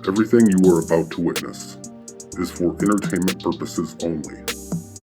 Everything you are about to witness is for entertainment purposes only.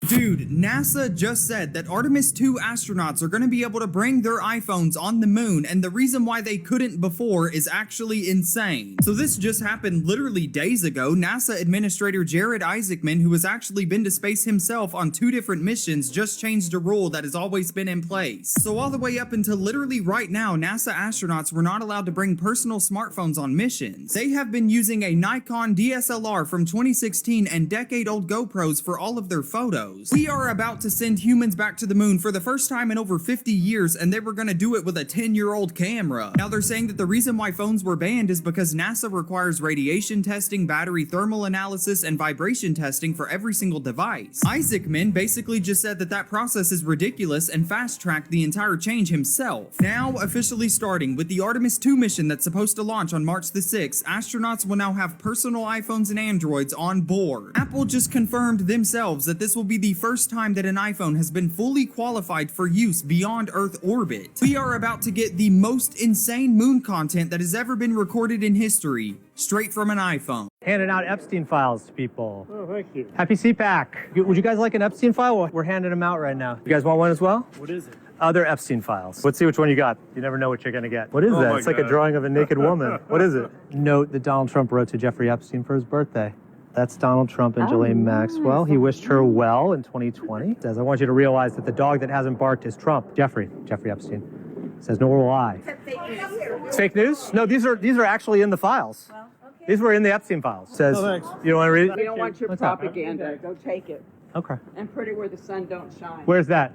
Dude, NASA just said that Artemis 2 astronauts are going to be able to bring their iPhones on the moon, and the reason why they couldn't before is actually insane. So this just happened literally days ago. NASA Administrator Jared Isaacman, who has actually been to space himself on 2 different missions, just changed a rule that has always been in place. So all the way up until literally right now, NASA astronauts were not allowed to bring personal smartphones on missions. They have been using a Nikon DSLR from 2016 and decade-old GoPros for all of their photos. We are about to send humans back to the moon for the first time in over 50 years, and they were going to do it with a 10-year-old camera. Now they're saying that the reason why phones were banned is because NASA requires radiation testing, battery thermal analysis, and vibration testing for every single device. Isaacman basically just said that that process is ridiculous and fast-tracked the entire change himself. Now officially starting with the Artemis 2 mission that's supposed to launch on March the 6th, astronauts will now have personal iPhones and Androids on board. Apple just confirmed themselves that this will be the first time that an iPhone has been fully qualified for use beyond Earth orbit. We are about to get the most insane moon content that has ever been recorded in history, straight from an iPhone. Handing out Epstein files to people. Oh, thank you. Happy CPAC. Would you guys like an Epstein file? We're handing them out right now. You guys want one as well? What is it? Other Epstein files. Let's see which one you got. You never know what you're gonna get. What is that? It's like a drawing of a naked woman. What is it? Note that Donald Trump wrote to Jeffrey Epstein for his birthday. That's Donald Trump and Ghislaine Maxwell. He wished her well in 2020. Says, I want you to realize that the dog that hasn't barked is Trump. Jeffrey Epstein. Says, nor will I. It's fake news? No, these are actually in the files. Well, okay. These were in the Epstein files. Says, you don't want to read it? We don't want your propaganda. Go take it. Okay. And put it where the sun don't shine. Where's that?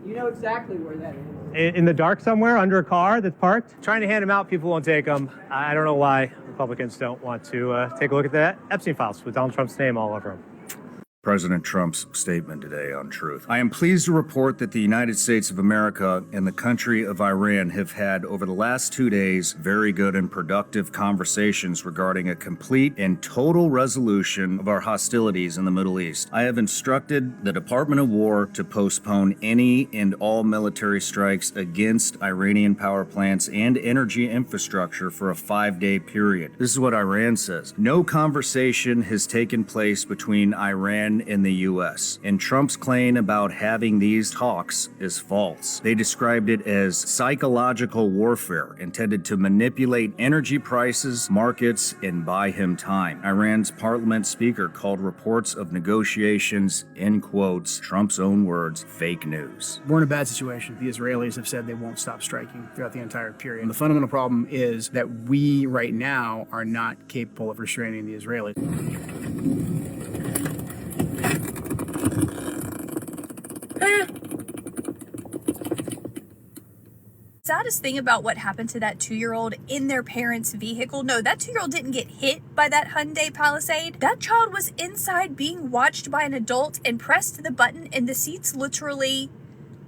You know exactly where that is. In the dark somewhere, under a car that's parked? Trying to hand them out, people won't take them. I don't know why Republicans don't want to take a look at that. Epstein files with Donald Trump's name all over them. President Trump's statement today on Truth. I am pleased to report that the United States of America and the country of Iran have had, over the last 2 days, very good and productive conversations regarding a complete and total resolution of our hostilities in the Middle East. I have instructed the Department of War to postpone any and all military strikes against Iranian power plants and energy infrastructure for a 5-day period. This is what Iran says. No conversation has taken place between Iran and the U.S., and Trump's claim about having these talks is false. They described it as psychological warfare intended to manipulate energy prices, markets, and buy him time. Iran's parliament speaker called reports of negotiations, in quotes, Trump's own words, fake news. We're in a bad situation. The Israelis have said they won't stop striking throughout the entire period. And the fundamental problem is that we right now are not capable of restraining the Israelis. Saddest thing about what happened to that 2-year-old in their parents' vehicle, no, that 2-year-old didn't get hit by that Hyundai Palisade. That child was inside being watched by an adult and pressed the button and the seat's literally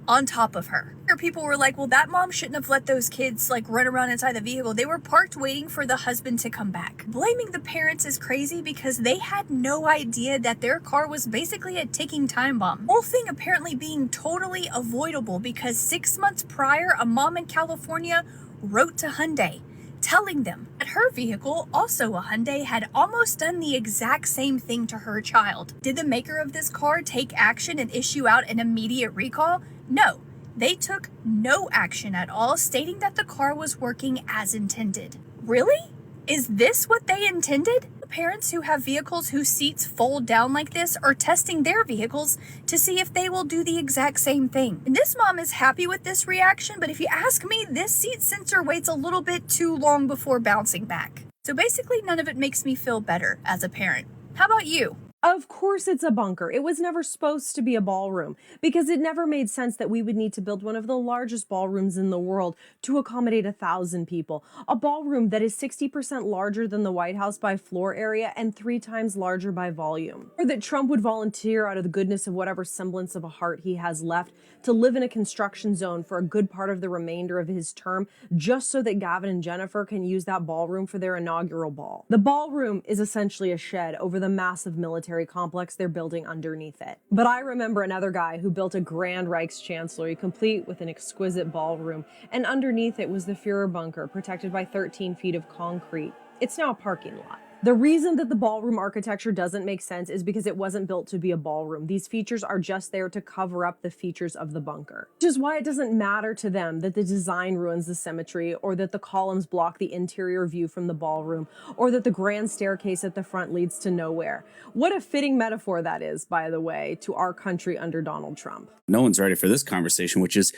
on top of her. People were like, well, that mom shouldn't have let those kids like run around inside the vehicle. They were parked waiting for the husband to come back. Blaming the parents is crazy because they had no idea that their car was basically a ticking time bomb. Whole thing apparently being totally avoidable because 6 months prior, a mom in California wrote to Hyundai telling them that her vehicle, also a Hyundai, had almost done the exact same thing to her child. Did the maker of this car take action and issue out an immediate recall? No. They took no action at all, stating that the car was working as intended. Really? Is this what they intended? Parents who have vehicles whose seats fold down like this are testing their vehicles to see if they will do the exact same thing. And this mom is happy with this reaction, but if you ask me, this seat sensor waits a little bit too long before bouncing back. So basically, none of it makes me feel better as a parent. How about you? Of course it's a bunker. It was never supposed to be a ballroom because it never made sense that we would need to build one of the largest ballrooms in the world to accommodate 1,000 people. A ballroom that is 60% larger than the White House by floor area and 3 times larger by volume. Or that Trump would volunteer out of the goodness of whatever semblance of a heart he has left to live in a construction zone for a good part of the remainder of his term just so that Gavin and Jennifer can use that ballroom for their inaugural ball. The ballroom is essentially a shed over the massive military complex they're building underneath it. But I remember another guy who built a grand Reichschancellery complete with an exquisite ballroom, and underneath it was the Führer bunker protected by 13 feet of concrete. It's now a parking lot. The reason that the ballroom architecture doesn't make sense is because it wasn't built to be a ballroom. These features are just there to cover up the features of the bunker. Which is why it doesn't matter to them that the design ruins the symmetry, or that the columns block the interior view from the ballroom, or that the grand staircase at the front leads to nowhere. What a fitting metaphor that is, by the way, to our country under Donald Trump. No one's ready for this conversation, which is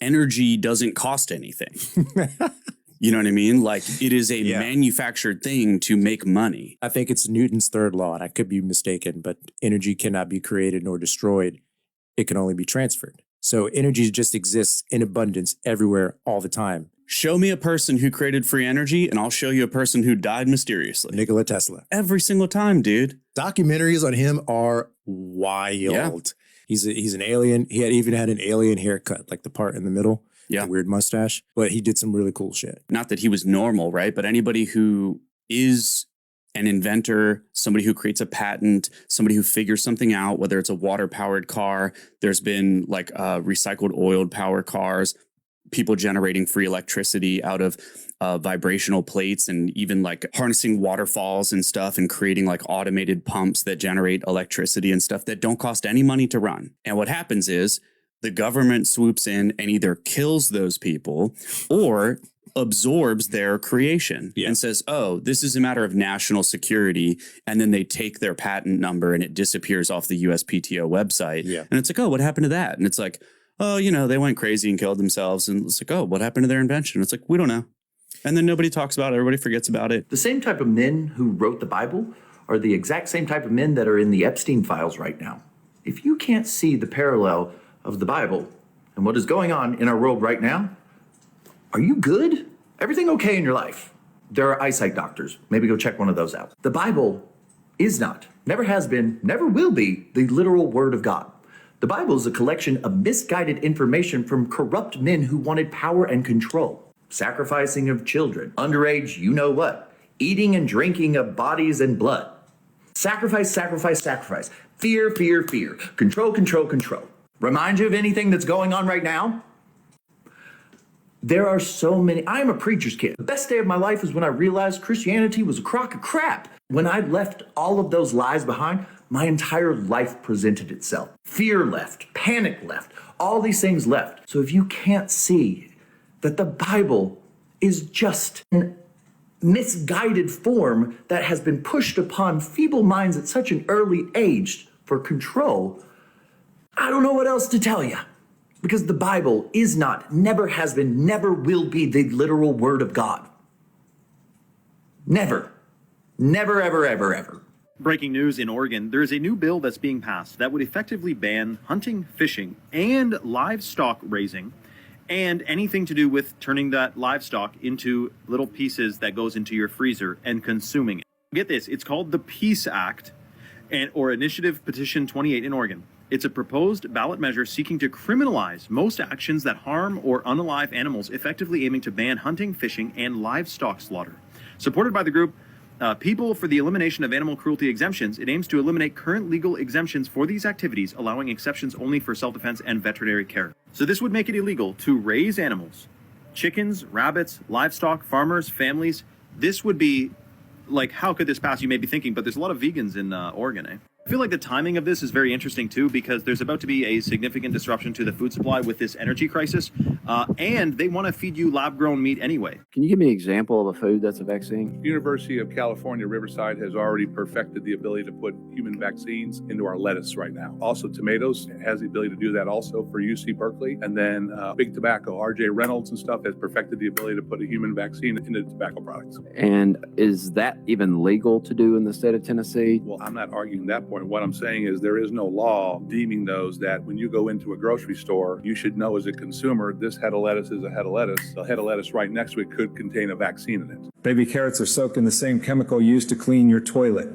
energy doesn't cost anything. You know what I mean? Like, it is a manufactured thing to make money. I think it's Newton's third law, and I could be mistaken, but energy cannot be created nor destroyed. It can only be transferred. So energy just exists in abundance everywhere all the time. Show me a person who created free energy, and I'll show you a person who died mysteriously. Nikola Tesla. Every single time, dude. Documentaries on him are wild. Yeah. He's an alien. He even had an alien haircut, like the part in the middle. Yeah. The weird mustache. But he did some really cool shit. Not that he was normal, right? But anybody who is an inventor, somebody who creates a patent, somebody who figures something out, whether it's a water-powered car, there's been like recycled oiled power cars, people generating free electricity out of vibrational plates, and even like harnessing waterfalls and stuff and creating like automated pumps that generate electricity and stuff that don't cost any money to run. And what happens is the government swoops in and either kills those people or absorbs their creation and says, oh, this is a matter of national security. And then they take their patent number and it disappears off the USPTO website. Yeah. And it's like, oh, what happened to that? And it's like, oh, you know, they went crazy and killed themselves. And it's like, oh, what happened to their invention? It's like, we don't know. And then nobody talks about it. Everybody forgets about it. The same type of men who wrote the Bible are the exact same type of men that are in the Epstein files right now. If you can't see the parallel of the Bible and what is going on in our world right now, are you good? Everything okay in your life? There are eyesight doctors. Maybe go check one of those out. The Bible is not, never has been, never will be the literal word of God. The Bible is a collection of misguided information from corrupt men who wanted power and control. Sacrificing of children, underage you know what, eating and drinking of bodies and blood. Sacrifice, sacrifice, sacrifice. Fear, fear, fear. Control, control, control. Remind you of anything that's going on right now? There are so many. I am a preacher's kid. The best day of my life is when I realized Christianity was a crock of crap. When I left all of those lies behind, my entire life presented itself. Fear left, panic left, all these things left. So if you can't see that the Bible is just a misguided form that has been pushed upon feeble minds at such an early age for control, I don't know what else to tell you. Because the Bible is not, never has been, never will be the literal word of God. Never. Never, ever, ever, ever. Breaking news in Oregon, there is a new bill that's being passed that would effectively ban hunting, fishing, and livestock raising, and anything to do with turning that livestock into little pieces that goes into your freezer and consuming it. Get this, it's called the Peace Act, or Initiative Petition 28 in Oregon. It's a proposed ballot measure seeking to criminalize most actions that harm or unalive animals, effectively aiming to ban hunting, fishing, and livestock slaughter. Supported by the group People for the Elimination of Animal Cruelty Exemptions, it aims to eliminate current legal exemptions for these activities, allowing exceptions only for self-defense and veterinary care. So this would make it illegal to raise animals, chickens, rabbits, livestock, farmers, families. This would be like, how could this pass? You may be thinking, but there's a lot of vegans in Oregon, eh? I feel like the timing of this is very interesting too, because there's about to be a significant disruption to the food supply with this energy crisis, and they want to feed you lab-grown meat anyway. Can you give me an example of a food that's a vaccine? University of California, Riverside has already perfected the ability to put human vaccines into our lettuce right now. Also, tomatoes has the ability to do that also for UC Berkeley. And then Big Tobacco, RJ Reynolds and stuff has perfected the ability to put a human vaccine into tobacco products. And is that even legal to do in the state of Tennessee? Well, I'm not arguing that point. What I'm saying is there is no law deeming those that when you go into a grocery store, you should know as a consumer, this head of lettuce is a head of lettuce. The head of lettuce right next to it could contain a vaccine in it. Baby carrots are soaked in the same chemical used to clean your toilet.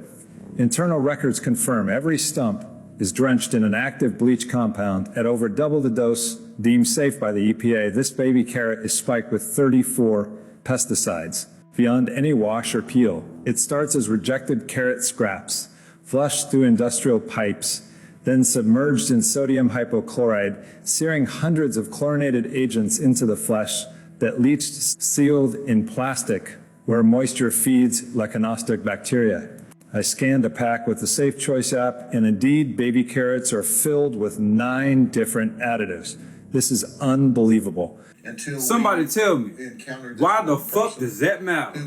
Internal records confirm every stump is drenched in an active bleach compound at over double the dose deemed safe by the EPA. This baby carrot is spiked with 34 pesticides beyond any wash or peel. It starts as rejected carrot scraps, flushed through industrial pipes, then submerged in sodium hypochlorite, searing hundreds of chlorinated agents into the flesh that leached sealed in plastic where moisture feeds lecanostic bacteria. I scanned a pack with the Safe Choice app, and indeed, baby carrots are filled with 9 different additives. This is unbelievable. Somebody tell me, why the fuck does that matter?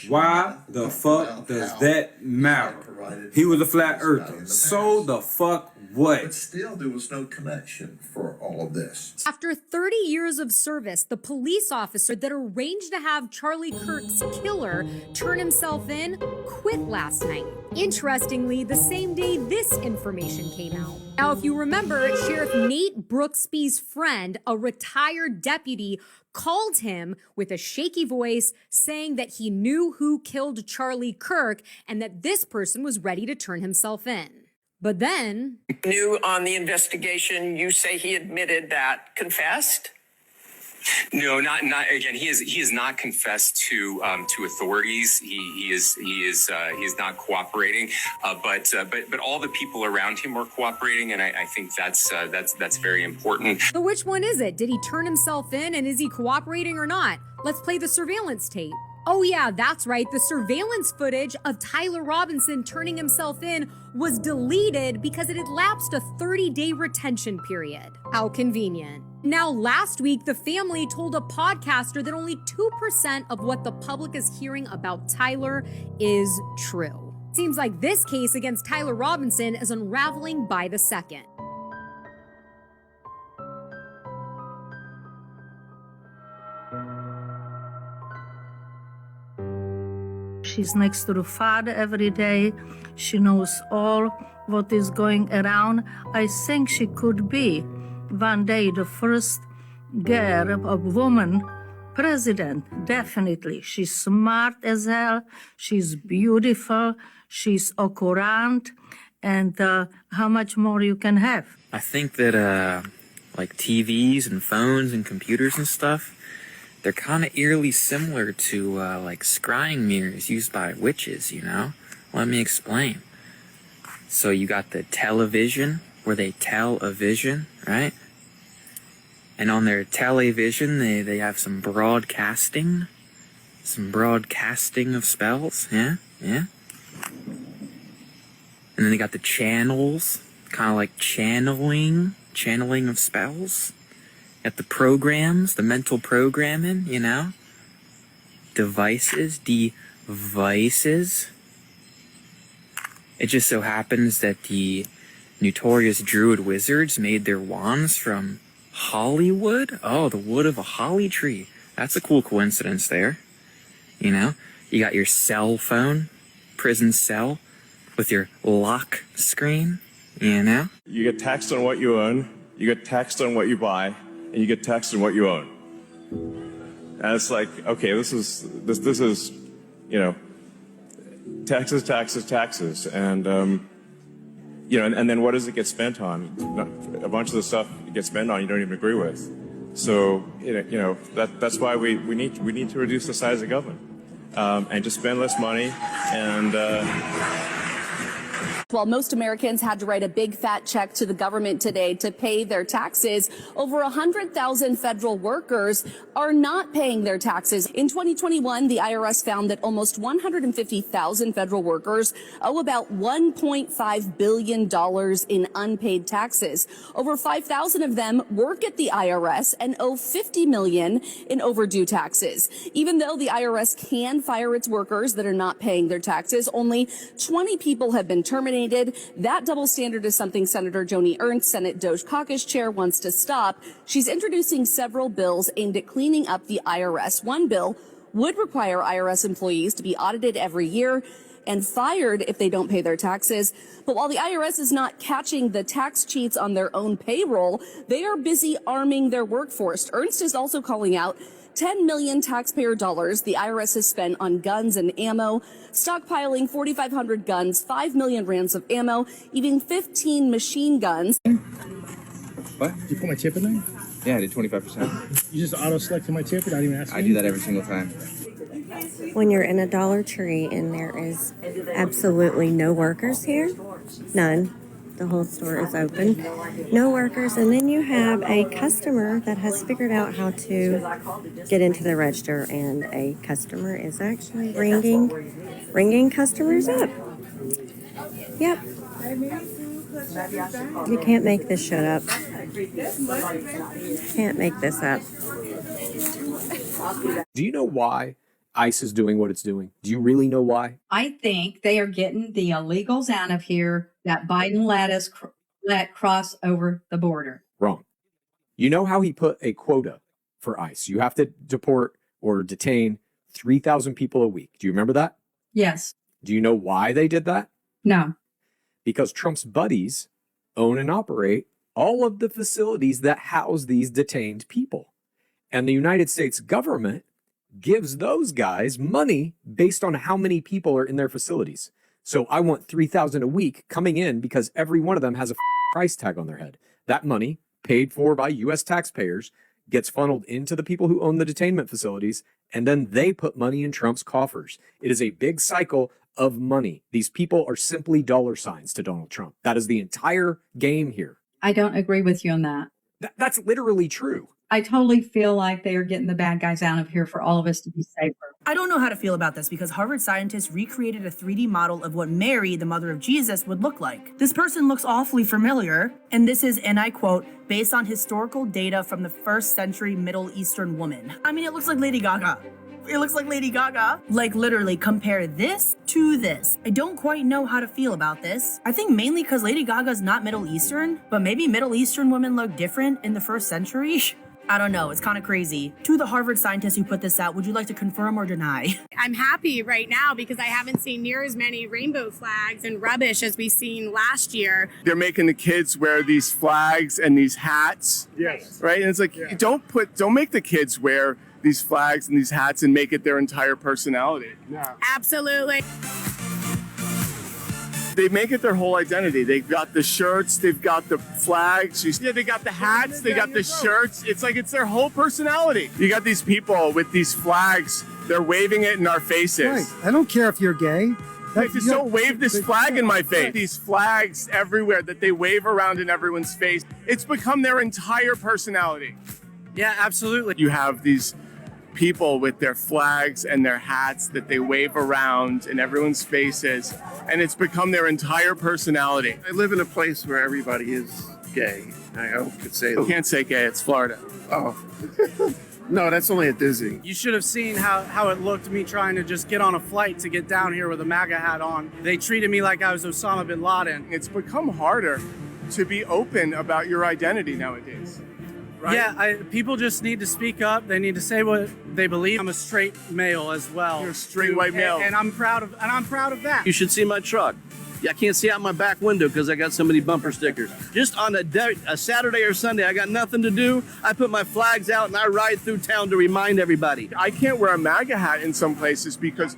Why the fuck does that matter? He was a flat earther. So the fuck what? But still, there was no connection for all of this. After 30 years of service, the police officer that arranged to have Charlie Kirk's killer turn himself in quit last night. Interestingly, the same day this information came out. Now, if you remember, Sheriff Nate Brooksby's friend, a retired deputy, called him with a shaky voice saying that he knew who killed Charlie Kirk and that this person was ready to turn himself in. But then... New on the investigation, you say he admitted that, confessed? No, not again. He is not confessed to authorities. He is not cooperating. But all the people around him were cooperating, and I think that's very important. So which one is it? Did he turn himself in, and is he cooperating or not? Let's play the surveillance tape. Oh yeah, that's right. The surveillance footage of Tyler Robinson turning himself in was deleted because it had lapsed a 30-day retention period. How convenient. Now, last week, the family told a podcaster that only 2% of what the public is hearing about Tyler is true. Seems like this case against Tyler Robinson is unraveling by the second. She's next to the father every day. She knows all what is going around. I think she could be one day the first girl, a woman president, definitely. She's smart as hell. She's beautiful. She's occurrent. And how much more you can have? I think that like TVs and phones and computers and stuff, they're kind of eerily similar to like scrying mirrors used by witches, you know? Let me explain. So you got the television, where they tell a vision, right? And on their television, they have some broadcasting of spells, yeah? And then they got the channels, kind of like channeling of spells. Got the programs, the mental programming, you know? Devices. It just so happens that the notorious druid wizards made their wands from Hollywood. Oh, the wood of a holly tree. That's a cool coincidence there. You know? You got your cell phone, prison cell, with your lock screen, you know? You get taxed on what you own, you get taxed on what you buy, and you get taxed on what you own. And it's like, okay, this is, you know, taxes. And, you know, and then what does it get spent on? A bunch of the stuff it gets spent on you don't even agree with. So, you know, that's why we need to reduce the size of government and just spend less money and, While most Americans had to write a big fat check to the government today to pay their taxes, over 100,000 federal workers are not paying their taxes. In 2021, the IRS found that almost 150,000 federal workers owe about $1.5 billion in unpaid taxes. Over 5,000 of them work at the IRS and owe $50 million in overdue taxes. Even though the IRS can fire its workers that are not paying their taxes, only 20 people have been terminated. That double standard is something Senator Joni Ernst, Senate Doge Caucus chair, wants to stop. She's introducing several bills aimed at cleaning up the IRS. One bill would require IRS employees to be audited every year and fired if they don't pay their taxes. But while the IRS is not catching the tax cheats on their own payroll, they are busy arming their workforce. Ernst is also calling out 10 million taxpayer dollars the IRS has spent on guns and ammo, stockpiling 4,500 guns, 5 million rounds of ammo, even 15 machine guns. What? Did you put my tip in there? Yeah, I did 25%. You just auto-selected my tip without even asking? I do that every single time. When you're in a Dollar Tree and there is absolutely no workers here, none, The whole store is open. No workers. And then you have a customer that has figured out how to get into the register, and a customer is actually ringing customers up. Yep. You can't make this shit up. Can't make this up. Do you know why ICE is doing what it's doing? Do you really know why? I think they are getting the illegals out of here that Biden let cross over the border. Wrong. You know how he put a quota for ICE? You have to deport or detain 3,000 people a week. Do you remember that? Yes. Do you know why they did that? No. Because Trump's buddies own and operate all of the facilities that house these detained people. And the United States government gives those guys money based on how many people are in their facilities. So I want 3,000 a week coming in because every one of them has a price tag on their head. That money, paid for by U.S. taxpayers, gets funneled into the people who own the detainment facilities, and then they put money in Trump's coffers. It is a big cycle of money. These people are simply dollar signs to Donald Trump. That is the entire game here. I don't agree with you on that. That's literally true. I totally feel like they are getting the bad guys out of here for all of us to be safer. I don't know how to feel about this because Harvard scientists recreated a 3D model of what Mary, the mother of Jesus, would look like. This person looks awfully familiar, and this is, and I quote, based on historical data from the 1st century Middle Eastern woman. I mean, it looks like Lady Gaga. It looks like Lady Gaga. Like, literally, compare this to this. I don't quite know how to feel about this. I think mainly because Lady Gaga's not Middle Eastern, but maybe Middle Eastern women look different in the 1st century. I don't know, it's kind of crazy. To the Harvard scientists who put this out, would you like to confirm or deny? I'm happy right now because I haven't seen near as many rainbow flags and rubbish as we seen last year. They're making the kids wear these flags and these hats. Yes. Right? And it's like, don't make the kids wear these flags and these hats and make it their entire personality. Yeah. Absolutely. They make it their whole identity. They've got the shirts, they've got the flags, they got the hats, they got the shirts. It's like it's their whole personality. You got these people with these flags, they're waving it in our faces. Right. I don't care if you're gay. Just don't wave this flag in my face. These flags everywhere that they wave around in everyone's face. It's become their entire personality. Yeah, absolutely. You have these people with their flags and their hats that they wave around in everyone's faces, and it's become their entire personality. I live in a place where everybody is gay. I could say that. You can't say gay, it's Florida. Oh. No, that's only at Disney. You should have seen how it looked, me trying to just get on a flight to get down here with a MAGA hat on. They treated me like I was Osama bin Laden. It's become harder to be open about your identity nowadays. Right? Yeah, people just need to speak up. They need to say what they believe. I'm a straight male as well. You're a straight white male, and I'm proud of that. You should see my truck. I can't see out my back window because I got so many bumper stickers. Just on a Saturday or Sunday, I got nothing to do. I put my flags out and I ride through town to remind everybody. I can't wear a MAGA hat in some places because,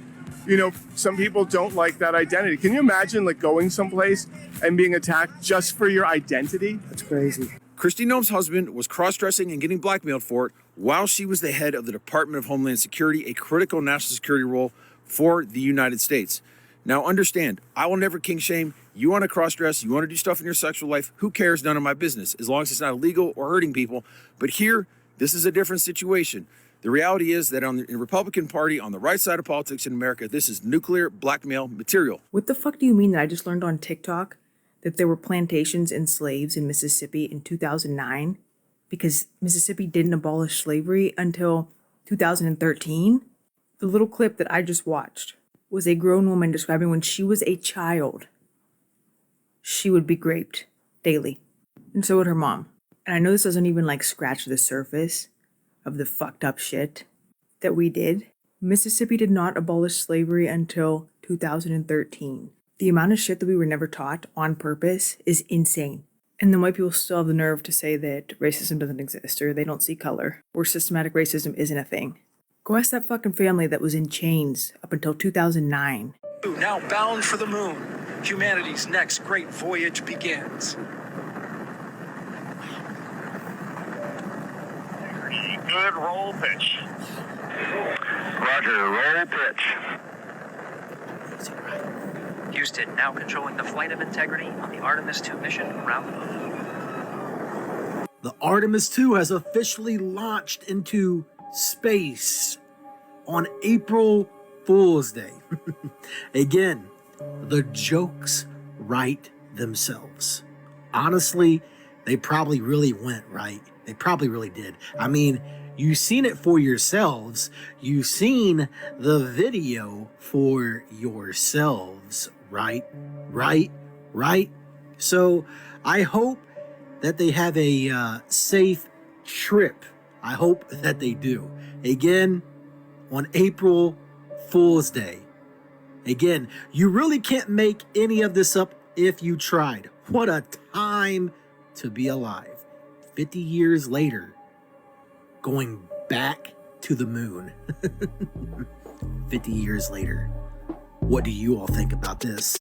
some people don't like that identity. Can you imagine going someplace and being attacked just for your identity? That's crazy. Kristi Noem's husband was cross-dressing and getting blackmailed for it while she was the head of the Department of Homeland Security, a critical national security role for the United States. Now understand, I will never king shame. You want to cross-dress, you want to do stuff in your sexual life, who cares? None of my business, as long as it's not illegal or hurting people. But here, this is a different situation. The reality is that in the Republican Party, on the right side of politics in America, this is nuclear blackmail material. What the fuck do you mean that I just learned on TikTok that there were plantations and slaves in Mississippi in 2009 because Mississippi didn't abolish slavery until 2013? The little clip that I just watched was a grown woman describing when she was a child, she would be raped daily. And so would her mom. And I know this doesn't even scratch the surface of the fucked up shit that we did. Mississippi did not abolish slavery until 2013. The amount of shit that we were never taught on purpose is insane. And then white people still have the nerve to say that racism doesn't exist or they don't see color or systematic racism isn't a thing. Go ask that fucking family that was in chains up until 2009. Now bound for the moon, humanity's next great voyage begins. Good roll pitch. Roger, roll pitch. Houston now controlling the flight of integrity on the Artemis II mission around the moon. The Artemis II has officially launched into space on April Fool's Day. Again, the jokes write themselves. Honestly, they probably really went right. They probably really did. I mean, you've seen it for yourselves. You've seen the video for yourselves, right? Right? So I hope that they have a safe trip. I hope that they do. Again, on April Fool's Day. Again, you really can't make any of this up if you tried. What a time to be alive. 50 years later, going back to the moon. 50 years later. What do you all think about this?